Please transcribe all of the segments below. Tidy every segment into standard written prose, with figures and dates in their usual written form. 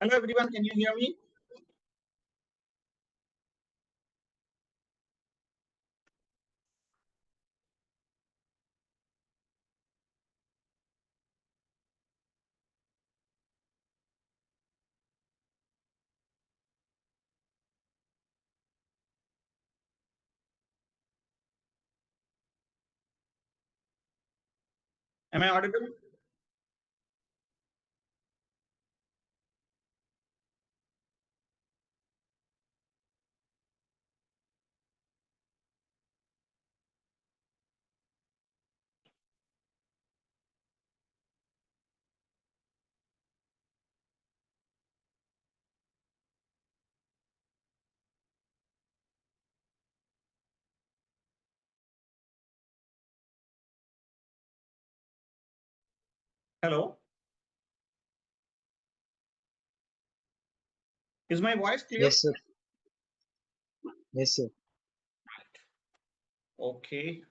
Hello everyone, can you hear me? Am I audible? Hello, is my voice clear? Yes, sir. Yes, sir. Okay.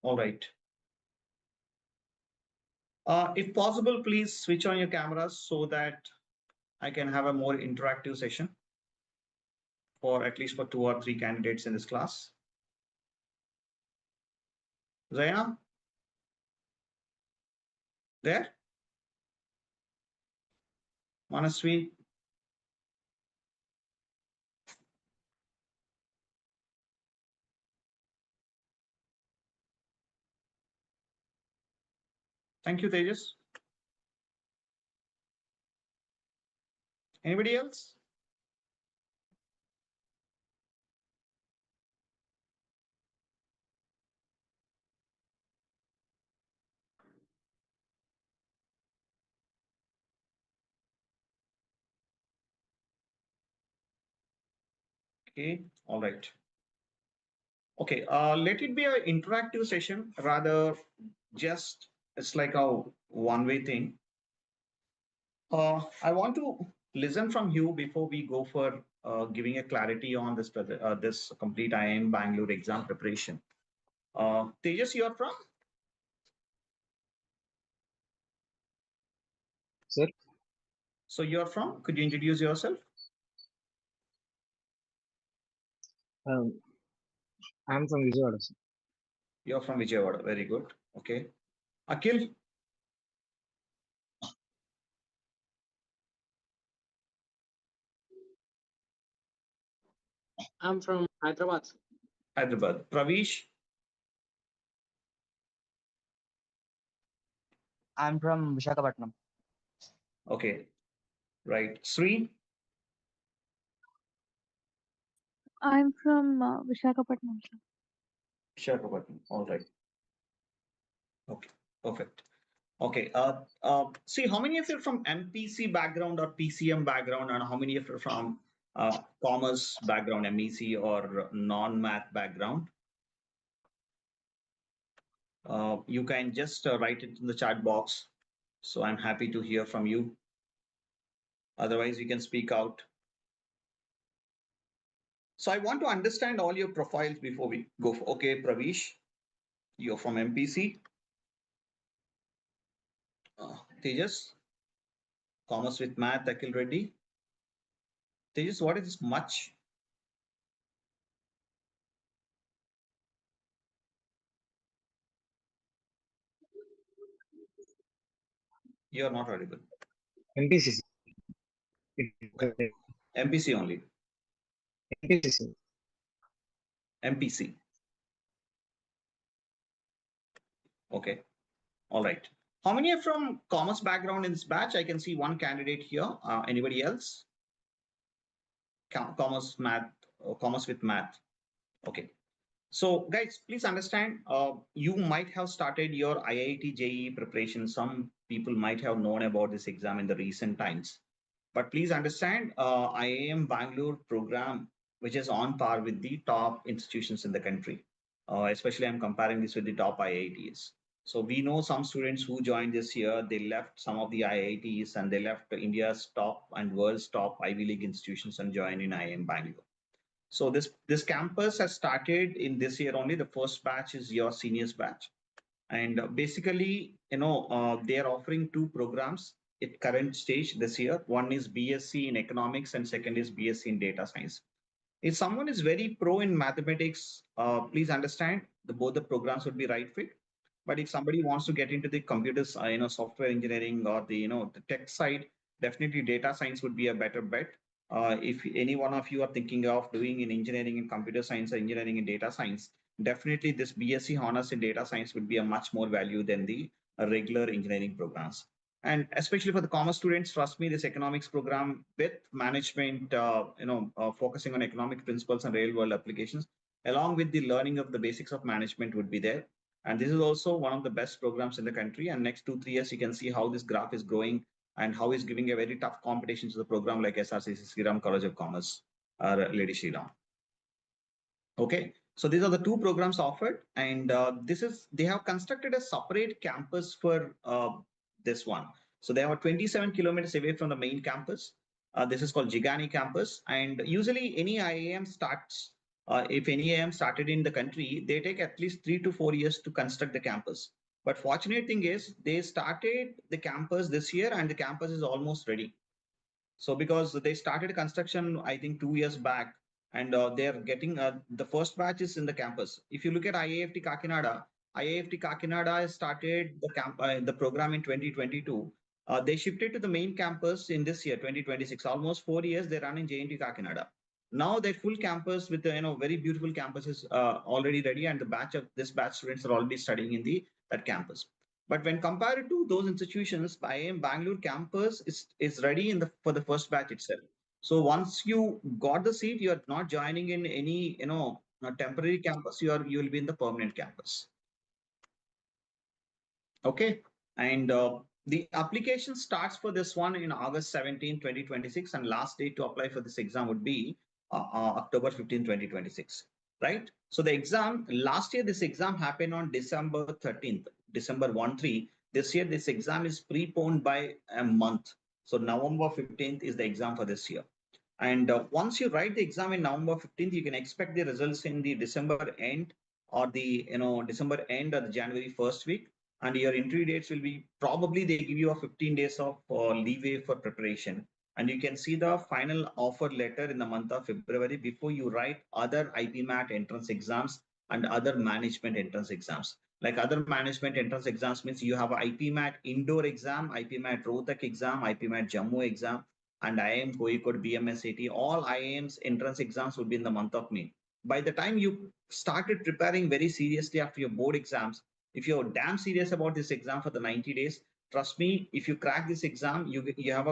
All right. If possible, please switch on your cameras so that I can have a more interactive session for at least for 2 or 3 candidates in this class. Zaina, there? Manaswi? Thank you, Tejas. Anybody else? Okay, all right. Okay, let it be an interactive session rather just it's like a one-way thing. I want to listen from you before we go for giving a clarity on this complete IIM Bangalore exam preparation. Tejas, you are from? Sir, So you are from? Could you introduce yourself? um, I'm from Vijayawada, sir. You are from Vijayawada. Very good. Okay. Akhil, I'm from Hyderabad. Hyderabad. Pravish, I'm from Visakhapatnam. okay. Right. Sri, I'm from Visakhapatnam, sir. Visakhapatnam. All right. Okay. Perfect. Okay. See, how many of you are from MPC background or PCM background, and how many of you are from commerce background, MEC or non-math background? You can just write it in the chat box. So I'm happy to hear from you. Otherwise, you can speak out. So I want to understand all your profiles before we go. Okay, Pravish, you're from MPC. Tejas, commerce with math, Akhil Reddy. Tejas, what is much? You're not audible. MPCC. MPC only. MPCC. MPC. Okay. All right. How many are from commerce background in this batch? I can see one candidate here. Anybody else? Commerce math, commerce with math. Okay. So guys, please understand, you might have started your IIT JEE preparation. Some people might have known about this exam in the recent times. But please understand, IIM Bangalore program, which is on par with the top institutions in the country. Especially I'm comparing this with the top IITs. So we know some students who joined this year, they left some of the IITs and they left India's top and world's top Ivy League institutions and joined in IIM Bangalore. So this campus has started in this year only. The first batch is your seniors batch. And basically, they are offering two programs at current stage this year. One is BSc in economics and second is BSc in data science. If someone is very pro in mathematics, please understand both the programs would be right fit. But if somebody wants to get into the computers, software engineering or the tech side, definitely data science would be a better bet. If any one of you are thinking of doing in engineering in computer science or engineering in data science, definitely this BSc honors in data science would be a much more value than the regular engineering programs. And especially for the commerce students, trust me, this economics program with management, focusing on economic principles and real world applications, along with the learning of the basics of management would be there. And this is also one of the best programs in the country. And next 2-3 years, you can see how this graph is growing and how it's giving a very tough competition to the program like SRCC Sriram College of Commerce or Lady Sriram. Okay, so these are the two programs offered, and they have constructed a separate campus for this one. So they are 27 kilometers away from the main campus. This is called Jigani campus, and usually any IIM starts. If any IIM started in the country, they take at least 3 to 4 years to construct the campus. But fortunate thing is they started the campus this year, and the campus is almost ready. So because they started construction, I think 2 years back, and they're getting the first batch is in the campus. If you look at IIFT Kakinada has started the program in 2022. They shifted to the main campus in this year, 2026. Almost 4 years they run in JNT Kakinada. Now their full campus with the very beautiful campus is already ready, and this batch students are already studying in that campus. But when compared to those institutions, IIM Bangalore campus is ready for the first batch itself. So once you got the seat, you are not joining in any temporary campus. You will be in the permanent campus. Okay, and the application starts for this one in August 17, 2026, and last date to apply for this exam would be October 15, 2026. Right? So the exam, last year this exam happened on December 13th, December 1-3. This year this exam is preponed by a month. So November 15th is the exam for this year. And once you write the exam in November 15th, you can expect the results in the December end or the December end or the January first week. And your interview dates will be probably they give you a 15 days of leeway for preparation. And you can see the final offer letter in the month of February before you write other IPMAT entrance exams and other management entrance exams. Like other management entrance exams means you have IPMAT indoor exam, IPMAT Rohtak exam, IPMAT Jammu exam, and IIM Kozhikode BMSAT. All IIM's entrance exams would be in the month of May. By the time you started preparing very seriously after your board exams, if you're damn serious about this exam for the 90 days, trust me, if you crack this exam, you have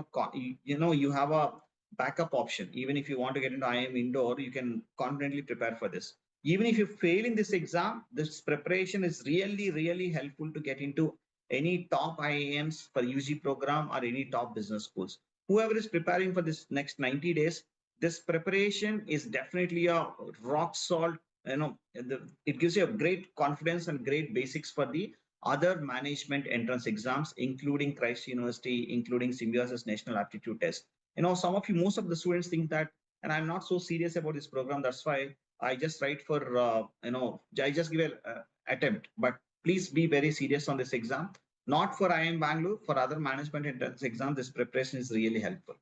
a backup option. Even if you want to get into IIM indoor, you can confidently prepare for this. Even if you fail in this exam, this preparation is really, really helpful to get into any top IIMs for UG program or any top business schools. Whoever is preparing for this next 90 days, this preparation is definitely a rock salt. It gives you a great confidence and great basics for the other management entrance exams, including Christ University, including Symbiosis National Aptitude Test. Most of the students think that, and I'm not so serious about this program. That's why I just write for, I just give an attempt. But please be very serious on this exam. Not for IIM Bangalore, for other management entrance exam, this preparation is really helpful.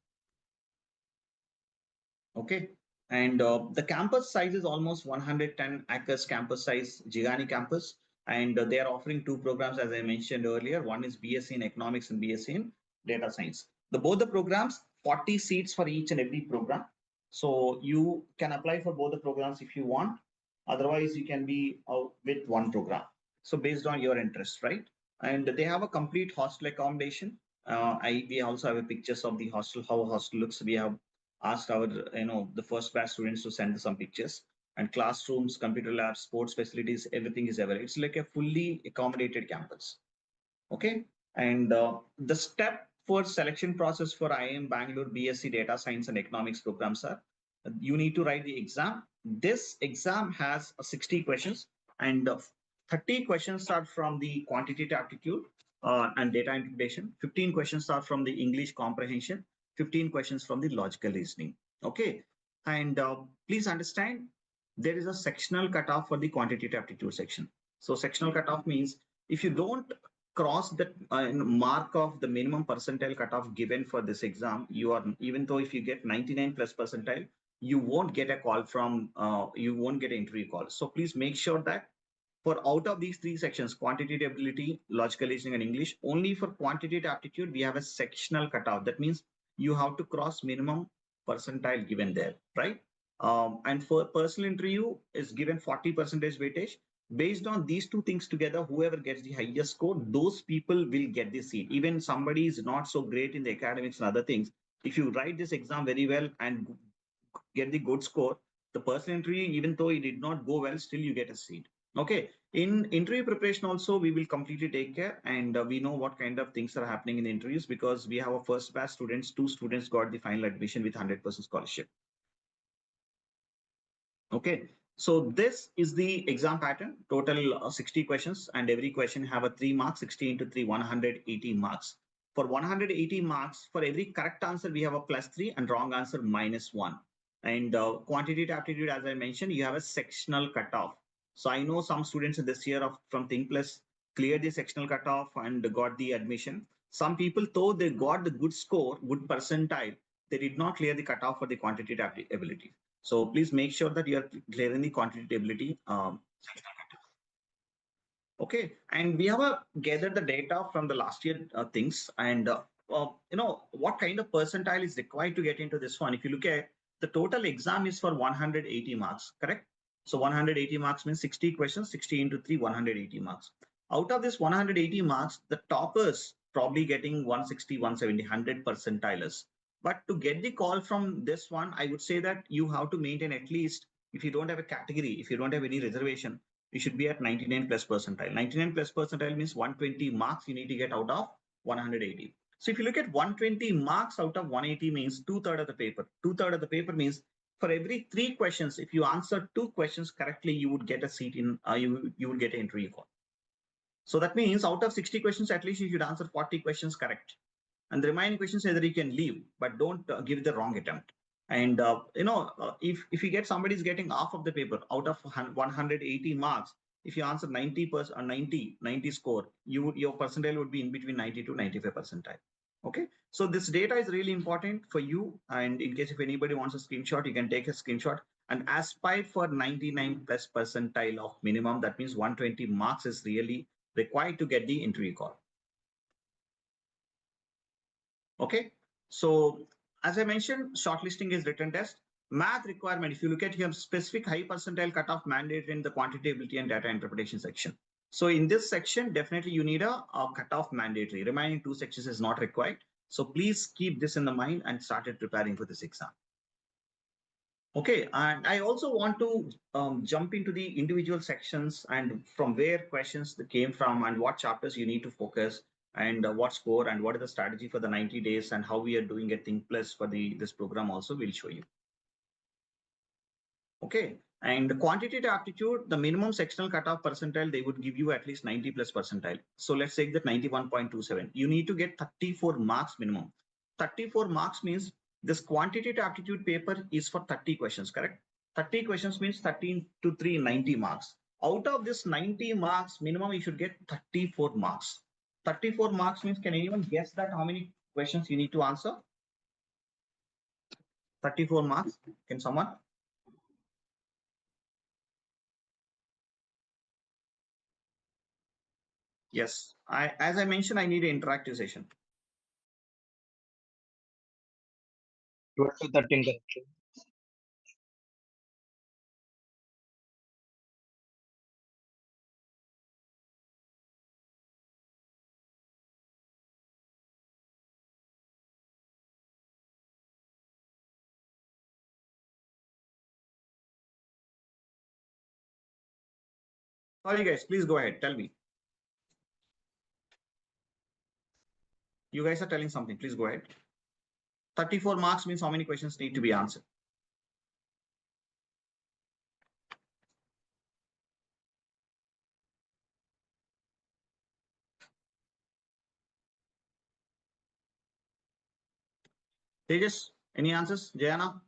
Okay. And the campus size is almost 110 acres campus size, Jigani campus. And they are offering two programs, as I mentioned earlier. One is BSc in economics and BSc in data science. Both the programs, 40 seats for each and every program. So you can apply for both the programs if you want. Otherwise, you can be with one program. So based on your interest, right? And they have a complete hostel accommodation. We also have pictures of the hostel, how hostel looks. We have asked our the first batch students to send some pictures, and classrooms, computer labs, sports facilities, everything is available. It's like a fully accommodated campus. Okay, and the step for selection process for IIM Bangalore BSc Data Science and Economics programs are, you need to write the exam. This exam has 60 questions, and 30 questions are from the quantitative aptitude and data interpretation. 15 questions are from the English comprehension. 15 questions from the logical reasoning. Okay. And please understand, there is a sectional cutoff for the quantitative aptitude section. So sectional cutoff means if you don't cross the mark of the minimum percentile cutoff given for this exam, you are, even though if you get 99 plus percentile, you won't get a call from, you won't get an interview call. So please make sure that for out of these three sections, quantitative ability, logical reasoning, and English, only for quantitative aptitude, we have a sectional cutoff. That means you have to cross minimum percentile given there, right? And for personal interview is given 40% weightage. Based on these two things together, whoever gets the highest score, those people will get the seat. Even somebody is not so great in the academics and other things, if you write this exam very well and get the good score, the personal interview, even though it did not go well, still you get a seat. Okay. In interview preparation also, we will completely take care, and we know what kind of things are happening in the interviews, because we have a first batch students, 2 students got the final admission with 100% scholarship. Okay, so this is the exam pattern. Total 60 questions, and every question have a 3 marks, 60 into 3, 180 marks. For 180 marks, for every correct answer, we have a +3 and wrong answer -1. And quantitative aptitude, as I mentioned, you have a sectional cutoff. So I know some students in this year from Think Plus cleared the sectional cutoff and got the admission. Some people, though they got the good score, good percentile, they did not clear the cutoff for the quantitative ability. So please make sure that you are clearing the quantitative ability. Okay, and we have gathered the data from the last year things, and what kind of percentile is required to get into this one. If you look at the total exam is for 180 marks, correct? So 180 marks means 60 questions, 60 into 3, 180 marks. Out of this 180 marks, the toppers probably getting 160, 170, 100 percentilers. But to get the call from this one, I would say that you have to maintain at least, if you don't have a category, if you don't have any reservation, you should be at 99 plus percentile. 99 plus percentile means 120 marks you need to get out of 180. So if you look at 120 marks out of 180 means 2/3 of the paper. 2/3 of the paper means for every 3 questions, if you answer 2 questions correctly, you would get a seat in, you would get an interview call. So that means out of 60 questions, at least you should answer 40 questions correct. And the remaining questions, either you can leave, but don't give the wrong attempt. And if you get somebody's getting half of the paper out of 180 marks, if you answer 90% or 90 score, your percentile would be in between 90 to 95 percentile. Okay, so this data is really important for you. And in case if anybody wants a screenshot, you can take a screenshot and aspire for 99 plus percentile of minimum. That means 120 marks is really required to get the interview call. Okay, so as I mentioned, shortlisting is written test. Math requirement, if you look at here, specific high percentile cutoff mandate in the quantitative ability and data interpretation section. So in this section, definitely you need a cutoff mandatory. Remaining 2 sections is not required. So please keep this in the mind and started preparing for this exam. Okay, and I also want to jump into the individual sections and from where questions came from and what chapters you need to focus and what score and what is the strategy for the 90 days and how we are doing a Think Plus for this program also will show you. Okay, and the quantitative aptitude, the minimum sectional cutoff percentile, they would give you at least 90 plus percentile. So let's take that 91.27. You need to get 34 marks minimum. 34 marks means this quantitative aptitude paper is for 30 questions, correct? 30 questions means 13 to 3, 90 marks. Out of this 90 marks minimum, you should get 34 marks. 34 marks means, can anyone guess that how many questions you need to answer? 34 marks, can someone? Yes, as I mentioned, I need an interactive session. 12 to 13 correctly. Sorry, guys, please go ahead. Tell me. You guys are telling something. Please go ahead. 34 marks means how many questions need to be answered? Tejas, any answers? Jayana?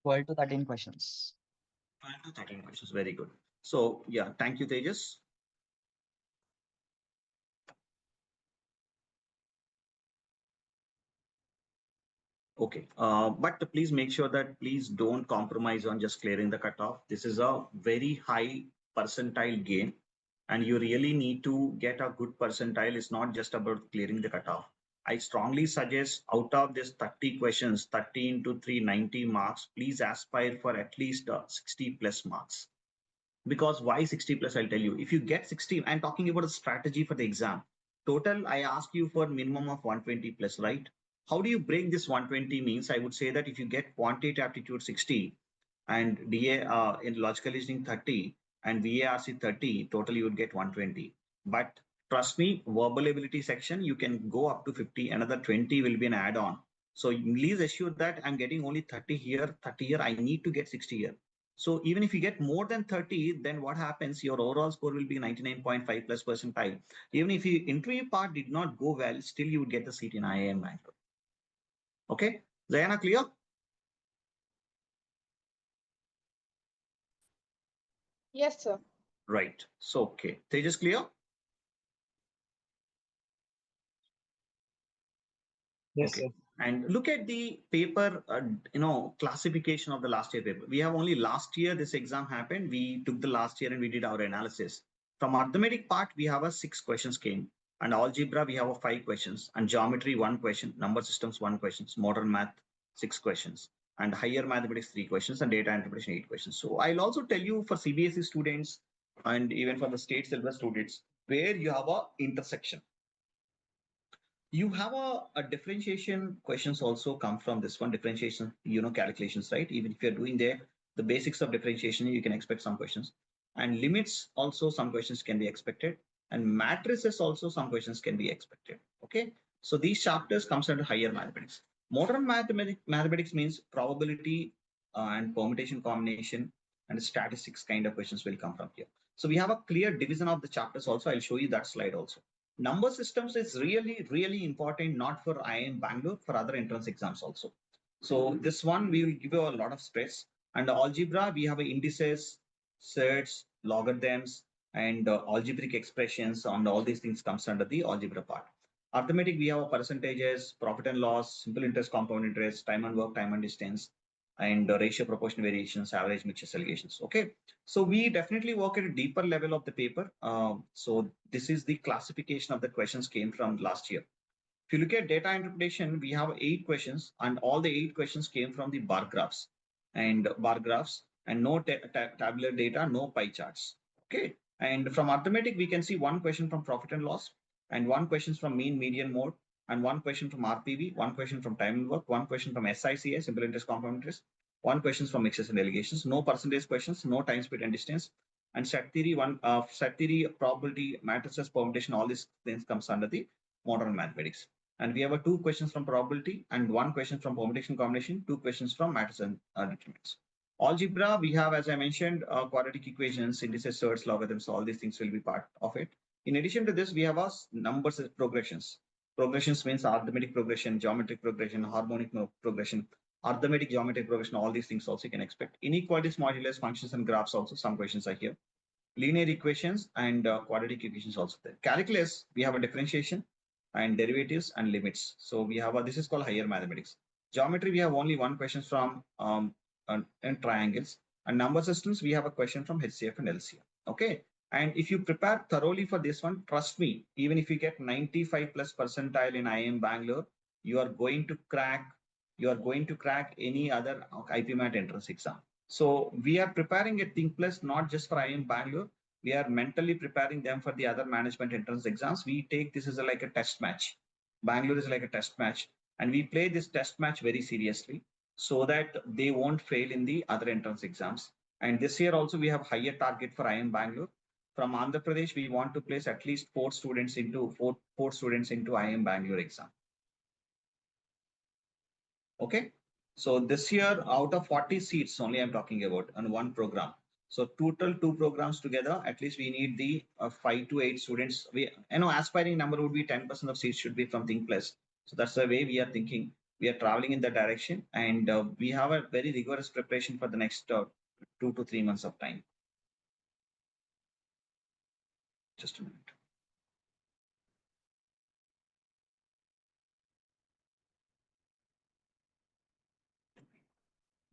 12 to 13 questions. 12 to 13 questions. Very good. So yeah, thank you, Tejas. Okay, but please make sure that please don't compromise on just clearing the cutoff. This is a very high percentile gain, and you really need to get a good percentile. It's not just about clearing the cutoff. I strongly suggest out of this 30 questions, 30 into 390 marks, please aspire for at least 60 plus marks. Because why 60 plus? I'll tell you. If you get 60, I'm talking about a strategy for the exam. Total, I ask you for minimum of 120 plus, right? How do you break this 120 means? I would say that if you get quantitative aptitude 60 and DA in logical reasoning 30 and VARC 30, total you would get 120. But trust me, verbal ability section, you can go up to 50. Another 20 will be an add-on. So please assure that I'm getting only 30 here, 30 here. I need to get 60 here. So even if you get more than 30, then what happens? Your overall score will be 99.5 plus percentile. Even if your interview part did not go well, still you would get the seat in IIM Bangalore. Okay, Zayana, clear? Yes, sir. Right. So, okay. Tejas, clear? Yes, Okay. sir. And look at the paper, classification of the last year paper. We have only last year this exam happened. We took the last year and we did our analysis. From arithmetic part, we have a 6 questions came. And algebra, we have a 5 questions. And geometry, 1 question. Number systems, 1 questions. Modern math, 6 questions. And higher mathematics, 3 questions. And data interpretation, 8 questions. So I'll also tell you for CBSE students and even for the state syllabus students, where you have a intersection. You have a differentiation questions also come from this one differentiation, calculations, right? Even if you're doing the basics of differentiation, you can expect some questions, and limits also some questions can be expected, and matrices also some questions can be expected. Okay, so these chapters comes under higher mathematics. Modern mathematics means probability and permutation combination and statistics kind of questions will come from here. So we have a clear division of the chapters also. I'll show you that slide also. Number systems is really, really important, not for IIM Bangalore, for other entrance exams also. So this one, we will give you a lot of stress. And algebra, we have indices, sets, logarithms, and algebraic expressions, and all these things comes under the algebra part. Arithmetic, we have percentages, profit and loss, simple interest, compound interest, time and work, time and distance, and ratio proportion variations, average mixtures allegations. Okay, so we definitely work at a deeper level of the paper. So this is the classification of the questions came from last year. If you look at data interpretation, we have 8 questions, and all the 8 questions came from the bar graphs, and no tabular data, no pie charts. Okay, and from arithmetic, we can see 1 question from profit and loss, and 1 question from mean, median, mode, and 1 question from RPV, 1 question from time and work, 1 question from SICA, simple interest, compound interest, 1 question from mixtures and allegations, no percentage questions, no time, speed, and distance, and set theory, set theory, probability, matrices, permutation, all these things comes under the modern mathematics. And we have 2 questions from probability and 1 question from permutation combination, 2 questions from matrices and determinants. Algebra, we have, as I mentioned, quadratic equations, indices, surds, logarithms, all these things will be part of it. In addition to this, we have numbers progressions. Progressions means arithmetic progression, geometric progression, harmonic progression, arithmetic, geometric progression, all these things also you can expect. Inequalities, modulus, functions, and graphs also, some questions are here. Linear equations and quadratic equations also there. Calculus, we have a differentiation and derivatives and limits. So we have this is called higher mathematics. Geometry, we have only 1 question from and triangles, and number systems, we have a question from HCF and LCM. Okay, and if you prepare thoroughly for this one, trust me, even if you get 95 plus percentile in IIM Bangalore, you are going to crack any other IPMAT entrance exam. So we are preparing a Think Plus not just for IIM Bangalore. We are mentally preparing them for the other management entrance exams. We take this as like a test match. Bangalore is like a test match, and we play this test match very seriously so that they won't fail in the other entrance exams. And this year also we have higher target for IIM Bangalore. From Andhra Pradesh, we want to place at least 4 students into IIM Bangalore exam. Okay, so this year out of 40 seats only I'm talking about on 1 program. So total 2 programs together, at least we need the 5 to 8 students. We aspiring number would be 10% of seats should be from Think Plus. So that's the way we are thinking. We are traveling in that direction, and we have a very rigorous preparation for the next 2 to 3 months of time. Just a minute.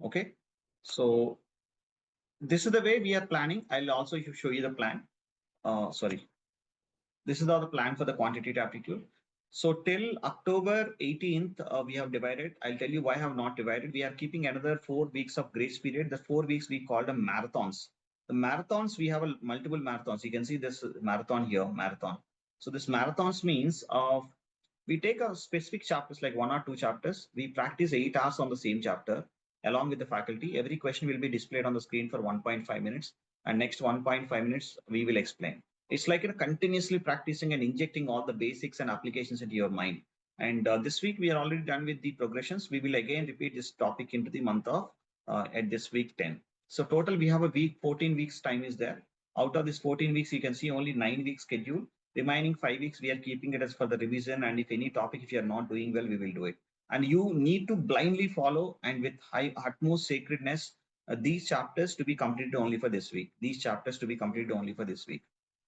Okay, so this is the way we are planning. I'll also show you the plan. Sorry, this is the plan for the quantitative aptitude. So till October 18th, we have divided. I'll tell you why I have not divided. We are keeping another 4 weeks of grace period. The 4 weeks we call them marathons. The marathons, we have multiple marathons. You can see this marathon here, marathon. So this marathons means we take a specific chapters like 1 or 2 chapters. We practice 8 hours on the same chapter along with the faculty. Every question will be displayed on the screen for 1.5 minutes, and next 1.5 minutes we will explain. It's like continuously practicing and injecting all the basics and applications into your mind. And this week we are already done with the progressions. We will again repeat this topic into the month of at this week 10. So total we have a week, 14 weeks time is there. Out of this 14 weeks, you can see only 9 weeks schedule. Remaining 5 weeks, we are keeping it as for the revision. And if any topic, if you are not doing well, we will do it. And you need to blindly follow and with high utmost sacredness these chapters to be completed only for this week. These chapters to be completed only for this week,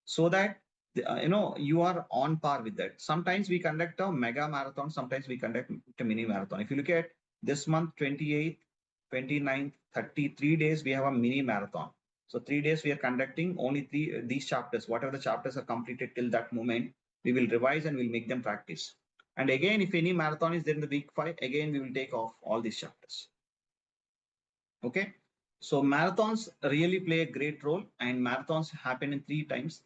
so that you are on par with that. Sometimes we conduct a mega marathon. Sometimes we conduct a mini marathon. If you look at this month, 28th, 29th, 33 days, we have a mini marathon. So 3 days we are conducting only these chapters. Whatever the chapters are completed till that moment, we will revise and we'll make them practice. And again, if any marathon is there in the week 5, again, we will take off all these chapters. Okay. So marathons really play a great role, and marathons happen in 3 times,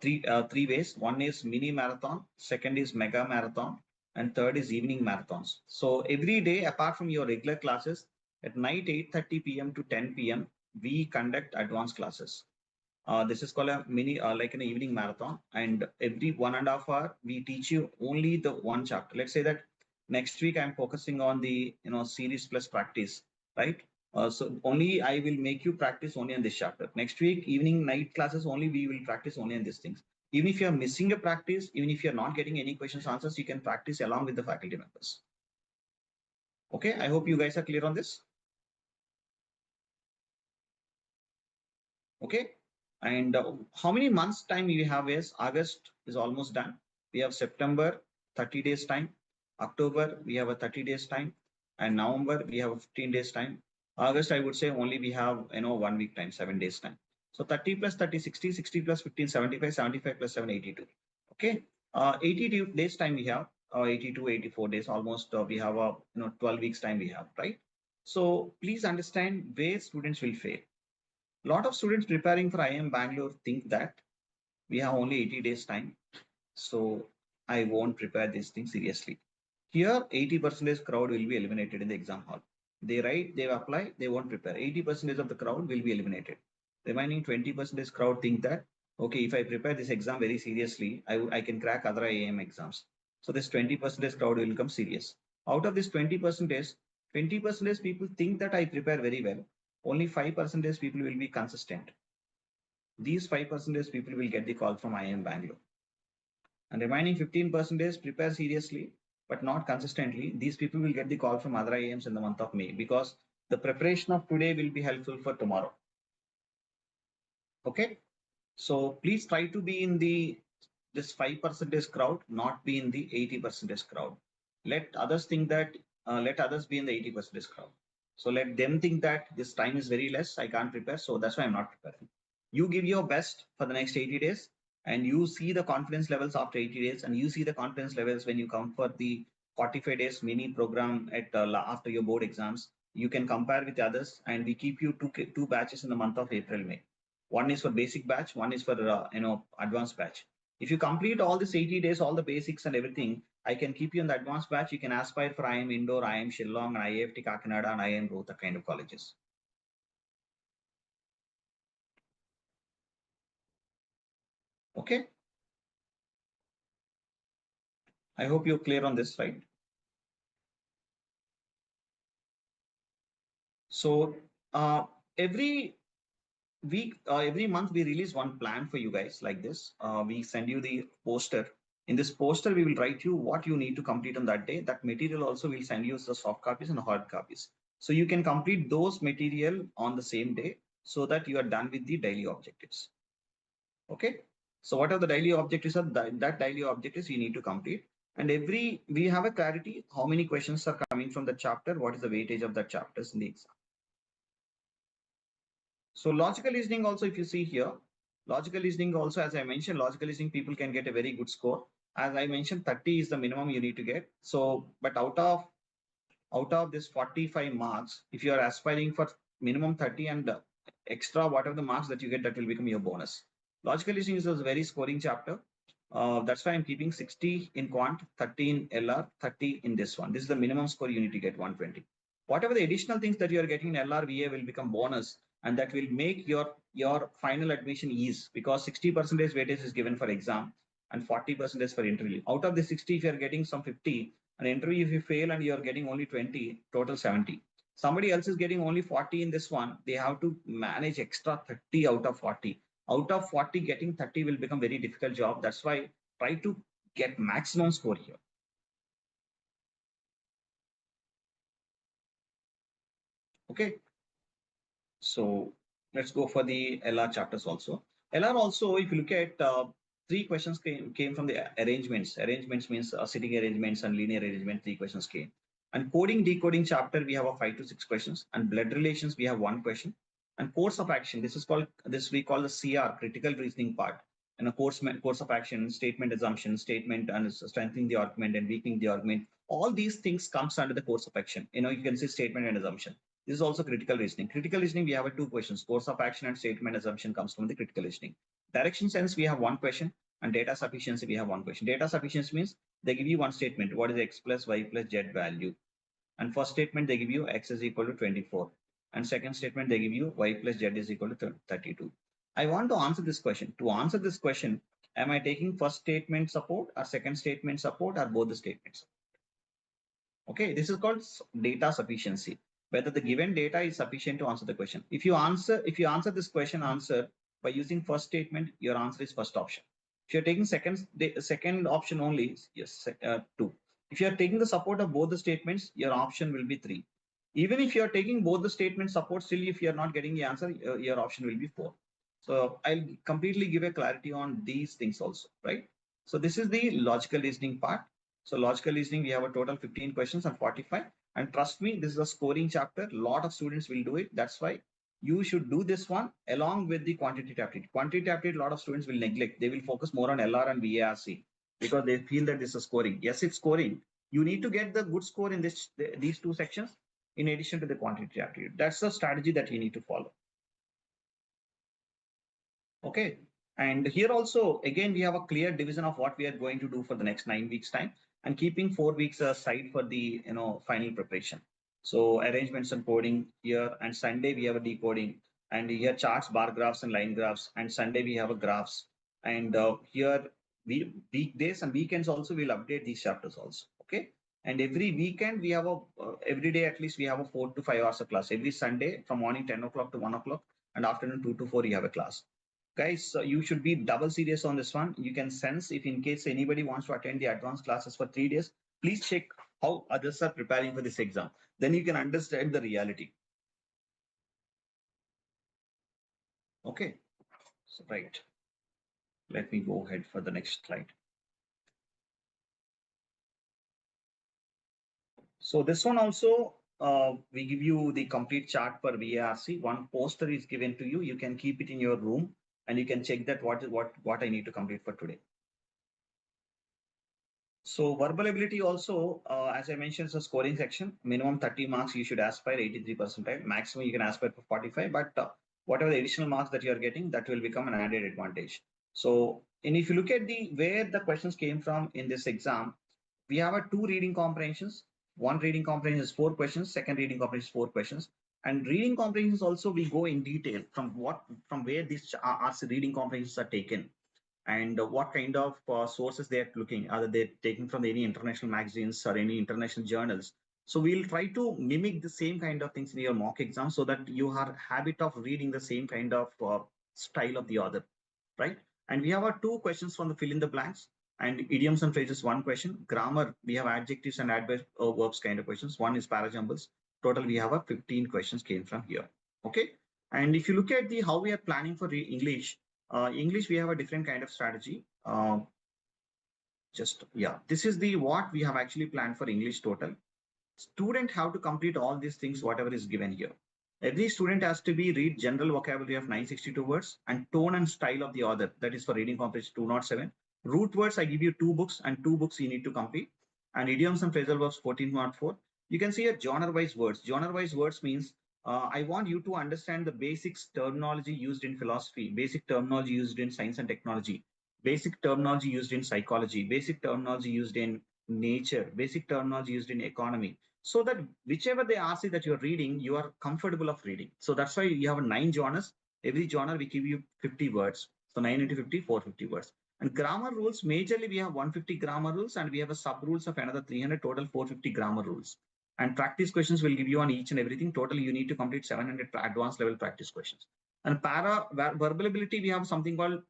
three ways. One is mini marathon, second is mega marathon, and third is evening marathons. So every day, apart from your regular classes, at night 8:30 p.m. to 10 p.m., we conduct advanced classes. This is called a mini, like an evening marathon, and every 1.5 hours we teach you only the one chapter. Let's say that next week I'm focusing on the series plus practice, right? So only I will make you practice only on this chapter. Next week, evening, night classes only we will practice only on these things. Even if you are missing a practice, even if you are not getting any questions answers, you can practice along with the faculty members. Okay, I hope you guys are clear on this. Okay. And how many months time we have is August is almost done. We have September, 30 days time. October, we have a 30 days time. And November, we have a 15 days time. August, I would say only we have 1 week time, 7 days time. So 30 plus 30, 60, 60 plus 15, 75, 75 plus 7, 82. Okay. 82 days time we have, 82, 84 days, almost we have a 12 weeks time we have, right? So please understand where students will fail. A lot of students preparing for IIM Bangalore think that we have only 80 days time, so I won't prepare this thing seriously. Here, 80% crowd will be eliminated in the exam hall. They write, they apply, they won't prepare. 80% of the crowd will be eliminated. Remaining 20% crowd think that, okay, if I prepare this exam very seriously, I can crack other IIM exams. So this 20% crowd will become serious. Out of this 20%, 20% people think that I prepare very well. Only 5% people will be consistent. These 5% people will get the call from IIM Bangalore. And remaining 15% prepare seriously, but not consistently. These people will get the call from other IIMs in the month of May, because the preparation of today will be helpful for tomorrow. Okay. So please try to be in this 5% crowd, not be in the 80% crowd. Let others think that, let others be in the 80% crowd. So let them think that this time is very less, I can't prepare, so that's why I'm not preparing. You give your best for the next 80 days, and you see the confidence levels after 80 days, and you see the confidence levels when you come for the 45 days mini program at after your board exams. You can compare with others, and we keep you two batches in the month of April, May. One is for basic batch, one is for advanced batch. If you complete all this 80 days, all the basics and everything, I can keep you in the advanced batch. You can aspire for IIM Indore, IIM Shillong, IIFT Kakinada, and IIM Rohtak kind of colleges. Okay. I hope you're clear on this, right? So every week, every month, we release one plan for you guys like this. We send you the poster In this poster, we will write you what you need to complete on that day. That material also will send you the soft copies and hard copies. So you can complete those material on the same day so that you are done with the daily objectives. Okay. So whatever the daily objectives are, that daily objectives you need to complete. And we have a clarity how many questions are coming from the chapter, what is the weightage of that chapters in the exam. So logical reasoning also, if you see here, logical reasoning also, as I mentioned, logical reasoning people can get a very good score. As I mentioned, 30 is the minimum you need to get. So, but out of this 45 marks, if you are aspiring for minimum 30 and extra whatever the marks that you get, that will become your bonus. Logical reasoning is a very scoring chapter. That's why I'm keeping 60 in quant, 30 in LR, 30 in this one. This is the minimum score you need to get, 120. Whatever the additional things that you are getting in LR, VA will become bonus, and that will make your final admission ease, because 60% weightage is given for exam and 40% for interview. Out of the 60, if you are getting some 50, an interview, if you fail and you're getting only 20, total 70. Somebody else is getting only 40 in this one. They have to manage extra 30 out of 40. Out of 40, getting 30 will become very difficult job. That's why try to get maximum score here. Okay. So let's go for the LR chapters also. LR also, if you look at 3 questions came from the arrangements. Arrangements means sitting arrangements and linear arrangement, 3 questions came. And coding, decoding chapter, we have a 5 to 6 questions. And blood relations, we have 1 question. And course of action, this we call the CR, critical reasoning part. And a course of action, statement assumption, statement and strengthening the argument and weakening the argument. All these things comes under the course of action. You can say statement and assumption. This is also critical reasoning. Critical reasoning, we have 2 questions. Course of action and statement assumption comes from the critical reasoning. Direction sense, we have 1 question. And data sufficiency, we have 1 question. Data sufficiency means they give you 1 statement. What is x plus y plus z value? And first statement, they give you x is equal to 24. And second statement, they give you y plus z is equal to 32. I want to answer this question. To answer this question, am I taking first statement support or second statement support or both the statements? Okay, this is called data sufficiency. Whether the given data is sufficient to answer the question. If you answer this question answer by using first statement, your answer is first option. If you're taking second option only, yes, 2. If you're taking the support of both the statements, your option will be 3. Even if you're taking both the statements support, still if you're not getting the answer, your option will be 4. So I'll completely give a clarity on these things also, right? So this is the logical reasoning part. So logical reasoning, we have a total 15 questions and 45. And trust me, this is a scoring chapter. A lot of students will do it. That's why you should do this one along with the quantitative aptitude. Quantitative aptitude, a lot of students will neglect. They will focus more on LR and VARC because they feel that this is scoring. Yes, it's scoring. You need to get the good score in these 2 sections in addition to the quantitative aptitude. That's the strategy that you need to follow. Okay. And here also, again, we have a clear division of what we are going to do for the next 9 weeks time, and keeping 4 weeks aside for the final preparation. So arrangements and coding here, and Sunday we have a decoding, and here charts, bar graphs and line graphs, and Sunday we have a graphs, and here weekdays and weekends also we'll update these chapters also. Okay. And every weekend we have every day at least we have a 4 to 5 hours of class. Every Sunday from morning 10 o'clock to 1 o'clock and afternoon 2 to 4 you have a class. Guys, you should be double serious on this one. You can sense if in case anybody wants to attend the advanced classes for 3 days, please check how others are preparing for this exam. Then you can understand the reality. Okay, so right. Let me go ahead for the next slide. So this one also, we give you the complete chart for VARC. One poster is given to you. You can keep it in your room and you can check that what I need to complete for today. So verbal ability also, as I mentioned, is a scoring section. Minimum 30 marks you should aspire 83%. Maximum you can aspire for 45. But whatever the additional marks that you are getting, that will become an added advantage. So, and if you look at where the questions came from in this exam, we have 2 reading comprehensions. One reading comprehension is 4 questions. Second reading comprehension is 4 questions. And reading comprehensions also we go in detail from where these reading comprehensions are taken, and what kind of sources they are looking. Are they taken from any international magazines or any international journals? So we'll try to mimic the same kind of things in your mock exam so that you have habit of reading the same kind of style of the author, right? And we have 2 questions from the fill in the blanks. And idioms and phrases, one question. Grammar, we have adjectives and adverbs kind of questions. One is parajumbles. Total, we have 15 questions came from here. Okay. And if you look at the how we are planning for English, English, we have a different kind of strategy. This is the what we have actually planned for English total. Student have to complete all these things, whatever is given here. Every student has to be read general vocabulary of 962 words and tone and style of the author. That is for reading comprehension 207. Root words, I give you 2 books and 2 books you need to complete. And idioms and phrasal verbs 14.4. You can see a genre-wise words. Genre-wise words means I want you to understand the basics terminology used in philosophy, basic terminology used in science and technology, basic terminology used in psychology, basic terminology used in nature, basic terminology used in economy, so that whichever they ask you that you're reading, you are comfortable of reading. So that's why you have 9 genres. Every genre we give you 50 words. So 9 into 50, 450 words. And grammar rules, majorly we have 150 grammar rules and we have a sub rules of another 300, total 450 grammar rules. And practice questions will give you on each and everything. Total, you need to complete 700 advanced level practice questions. And verbal ability, we have something called,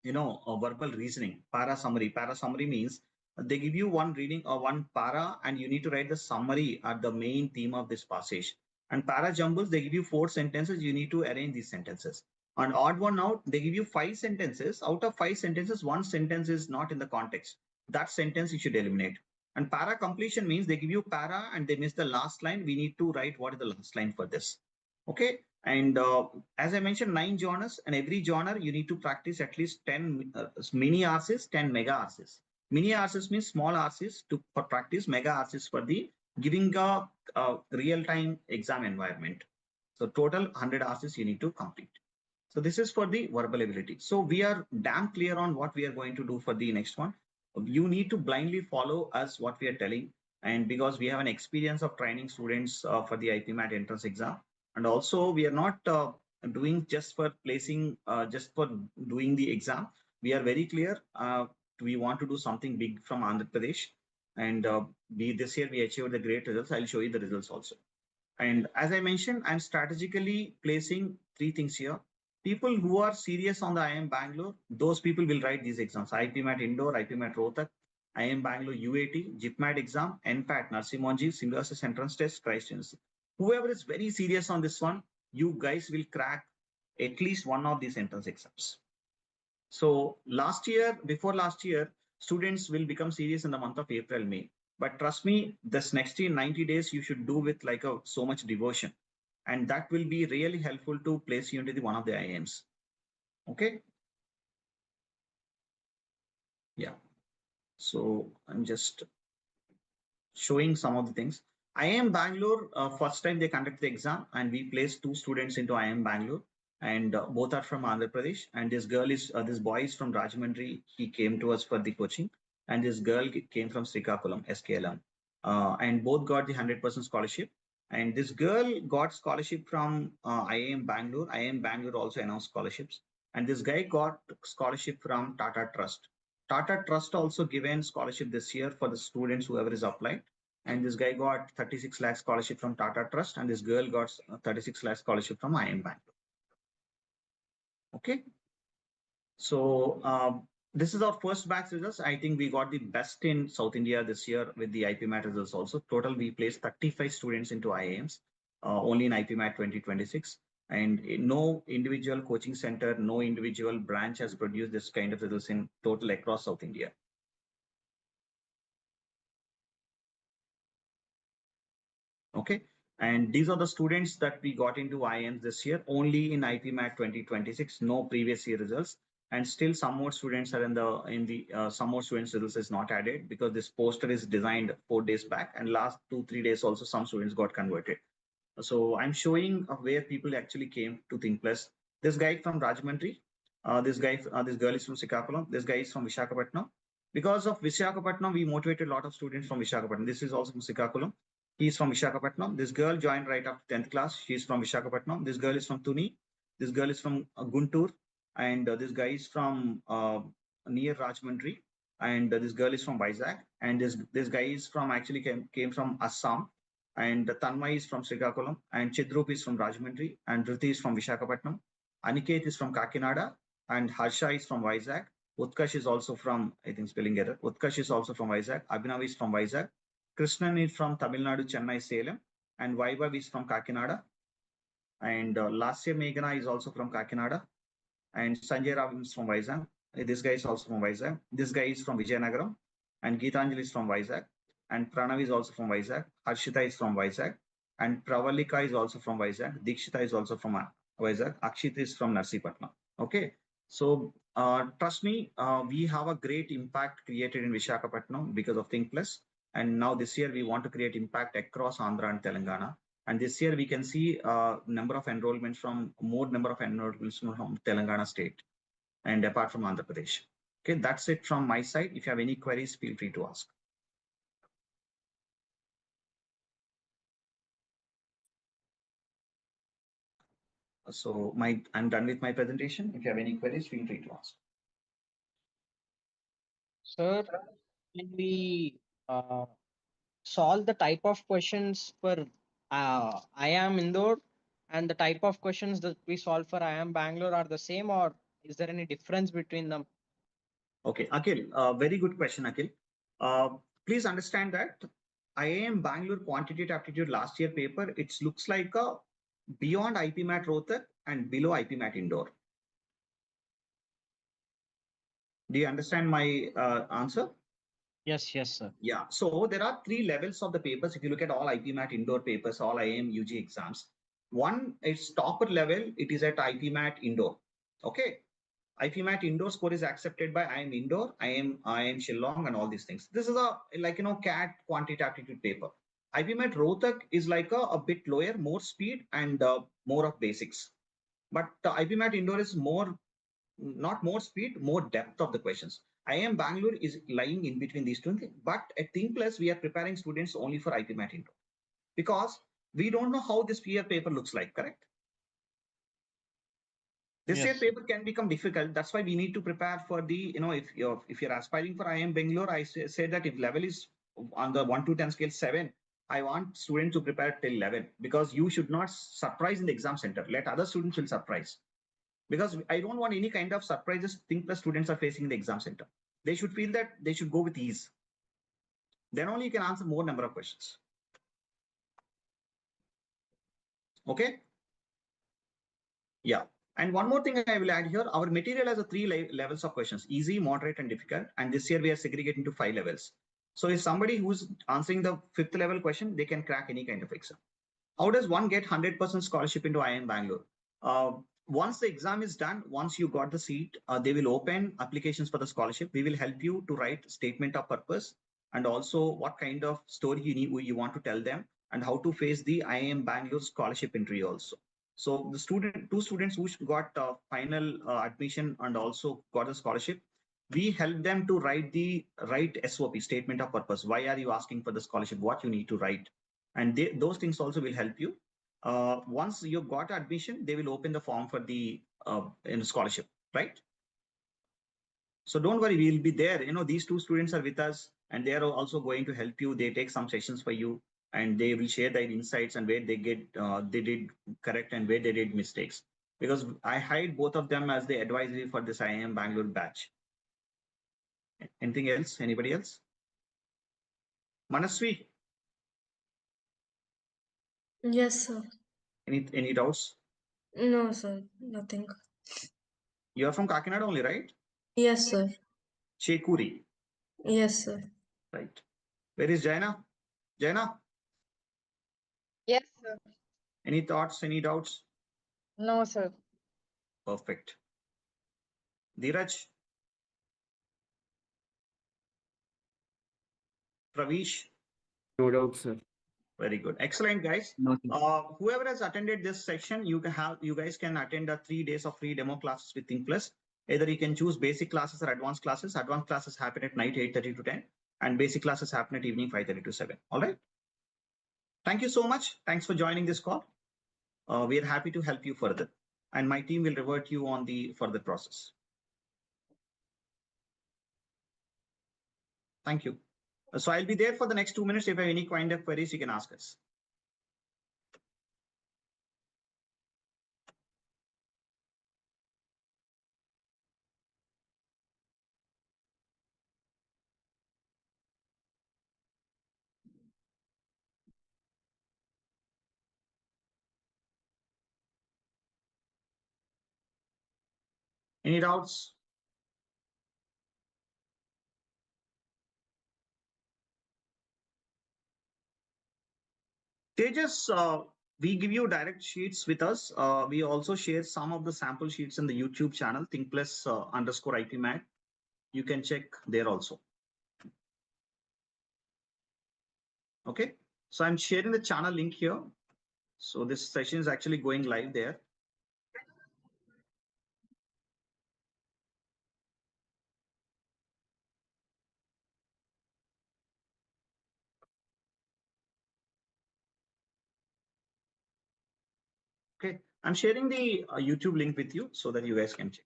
verbal reasoning, para summary. Para summary means they give you one reading or one para and you need to write the summary at the main theme of this passage. And para jumbles, they give you 4 sentences. You need to arrange these sentences. On odd one out, they give you 5 sentences. Out of 5 sentences, 1 sentence is not in the context. That sentence you should eliminate. And para completion means they give you para and they miss the last line. We need to write what is the last line for this. Okay. And as I mentioned, 9 genres, and every genre you need to practice at least 10 mini RCs, 10 mega RCs. Mini RCs means small RCs for practice, mega RCs for the giving a real-time exam environment. So total 100 RCs you need to complete. So this is for the verbal ability. So we are damn clear on what we are going to do for the next one. You need to blindly follow us what we are telling. And because we have an experience of training students for the IPMAT entrance exam. And also we are not doing just for placing, just for doing the exam. We are very clear. We want to do something big from Andhra Pradesh. And this year we achieved the great results. I'll show you the results also. And as I mentioned, I'm strategically placing 3 things here. People who are serious on the IIM Bangalore, those people will write these exams. IPMAT Indoor, IPMAT Rohtak, IIM Bangalore UAT, JIPMAT exam, NPAT, Narsimonji, Symbiosis entrance test, Christ University. Whoever is very serious on this one, you guys will crack at least one of these entrance exams. So before last year, students will become serious in the month of April, May. But trust me, this next year, 90 days, you should do with like so much devotion. And that will be really helpful to place you into one of the IIMs. Okay. Yeah. So I'm just showing some of the things. IIM Bangalore, first time they conduct the exam and we placed 2 students into IIM Bangalore and both are from Andhra Pradesh. And this boy is from Rajahmundry. He came to us for the coaching and this girl came from Srikakulam, SKLM. And both got the 100% scholarship. And this girl got scholarship from IIM Bangalore. IIM Bangalore also announced scholarships. And this guy got scholarship from Tata Trust. Tata Trust also given scholarship this year for the students, whoever is applied. And this guy got 36 lakh scholarship from Tata Trust. And this girl got 36 lakh scholarship from IIM Bangalore. Okay. So this is our first batch results. I think we got the best in South India this year with the IPMAT results also. Total, we placed 35 students into IIMs only in IPMAT 2026. And no individual coaching center, no individual branch has produced this kind of results in total across South India. Okay. And these are the students that we got into IIMs this year, only in IPMAT 2026, no previous year results. And still some more students are some more students results is not added because this poster is designed 4 days back and last 2-3 days also some students got converted. So I'm showing where people actually came to Think Plus. This guy from Rajahmundry, this girl is from Srikakulam, this guy is from Visakhapatnam. Because of Visakhapatnam, we motivated a lot of students from Visakhapatnam. This is also from Srikakulam. He's from Visakhapatnam. This girl joined right after 10th class. She's from Visakhapatnam. This girl is from Tuni. This girl is from Guntur. And this guy is from near Rajahmundry. And this girl is from Vizag. And this guy is from actually came from Assam. And Tanmay is from Srikakulam. And Chidrup is from Rajahmundry. And Dhriti is from Visakhapatnam. Aniket is from Kakinada. And Harsha is from Vizag. Utkarsh is also from, I think spelling error. Utkarsh is also from Vizag. Abhinav is from Vizag. Krishnan is from Tamil Nadu, Chennai, Salem. And Vaibhav is from Kakinada. And Lasya Meghana is also from Kakinada. And Sanjay Ram is from Vizag. This guy is also from Vizag. This guy is from Vijayanagaram. And Geetanjali is from Vizag. And Pranav is also from Vizag. Harshita is from Vizag. And Pravalika is also from Vizag. Dikshita is also from Vizag. Akshit is from Narsipatnam. Okay. So trust me, we have a great impact created in Vishakhapatnam because of Think Plus. And now this year we want to create impact across Andhra and Telangana. And this year we can see number of enrollments from more number of enrollments from Telangana state and apart from Andhra Pradesh. Okay, that's it from my side. If you have any queries, feel free to ask. So I'm done with my presentation. If you have any queries, feel free to ask. Sir, can we solve the type of questions for IIM Indore and the type of questions that we solve for IIM Bangalore are the same, or is there any difference between them? Okay, Akhil, very good question, Akhil. Please understand that IIM Bangalore quantitative aptitude last year paper, it looks like a beyond IPMAT Rohtak and below IPMAT Indore. Do you understand my answer? Yes, sir. Yeah, so there are 3 levels of the papers. If you look at all IPMAT Indoor papers, all IIM UG exams, one is topper level, it is at IPMAT Indoor. Okay. IPMAT Indoor score is accepted by IIM Indore, IIM Shillong, and all these things. This is a CAT quantitative aptitude paper. IPMAT Rohtak is like a bit lower, more speed and more of basics. But IPMAT Indore is more, not more speed, more depth of the questions. IIM Bangalore is lying in between these two things. But at Think Plus, we are preparing students only for IPMAT Indore because we don't know how this year paper looks like, correct? This year paper can become difficult. That's why we need to prepare for the, if you're aspiring for IIM Bangalore, I say that if level is on the 1 to 10 scale 7, I want students to prepare till 11 because you should not surprise in the exam center. Let other students will surprise. Because I don't want any kind of surprises Think Plus students are facing in the exam center. They should feel that they should go with ease. Then only you can answer more number of questions. Okay. Yeah. And one more thing I will add here, our material has a 3 levels of questions, easy, moderate, and difficult. And this year we are segregating to 5 levels. So if somebody who's answering the 5th level question, they can crack any kind of exam. How does one get 100% scholarship into IIM Bangalore? Once the exam is done, once you got the seat, they will open applications for the scholarship. We will help you to write statement of purpose and also what kind of story you want to tell them and how to face the IIM Bangalore scholarship interview also. So the 2 students who got final admission and also got a scholarship, we help them to write the right SOP, statement of purpose. Why are you asking for the scholarship? What you need to write? And those things also will help you. Once you got admission, they will open the form for the scholarship, right? So don't worry, we'll be there. These 2 students are with us and they are also going to help you. They take some sessions for you and they will share their insights and where they did correct and where they did mistakes. Because I hired both of them as the advisory for this IIM Bangalore batch. Anything else? Anybody else? Manaswi, Yes, sir. any doubts? No, sir. Nothing. You are from Kakinada only, right? Yes, sir. Shekuri, Yes, sir. right? Where is Jaina? Jaina, Yes, sir. any thoughts, any doubts? No, sir. Perfect. Dheeraj, Pravish, No doubt, sir. very good. Excellent, guys. No, sir. Whoever has attended this section, you guys can attend the 3 days of free demo classes with Think Plus. Either you can choose basic classes or advanced classes. Advanced classes happen at night 8:30 to 10 and basic classes happen at evening 5:30 to 7. All right. Thank you so much. Thanks for joining this call. We are happy to help you further and my team will revert you on the further process. Thank you. So I'll be there for the next 2 minutes. If you have any kind of queries, you can ask us. Any doubts? Tejas, we give you direct sheets with us. We also share some of the sample sheets in the YouTube channel, ThinkPlus underscore IPMAT. You can check there also. Okay, so I'm sharing the channel link here. So this session is actually going live there. Okay, I'm sharing the YouTube link with you so that you guys can check.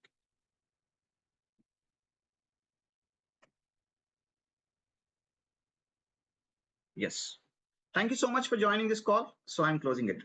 Yes. Thank you so much for joining this call. So I'm closing it.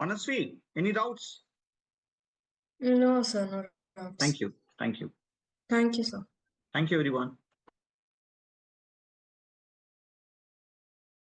Honestly, any doubts? No, sir, no doubts. Thank you. Thank you. Thank you, sir. Thank you, everyone.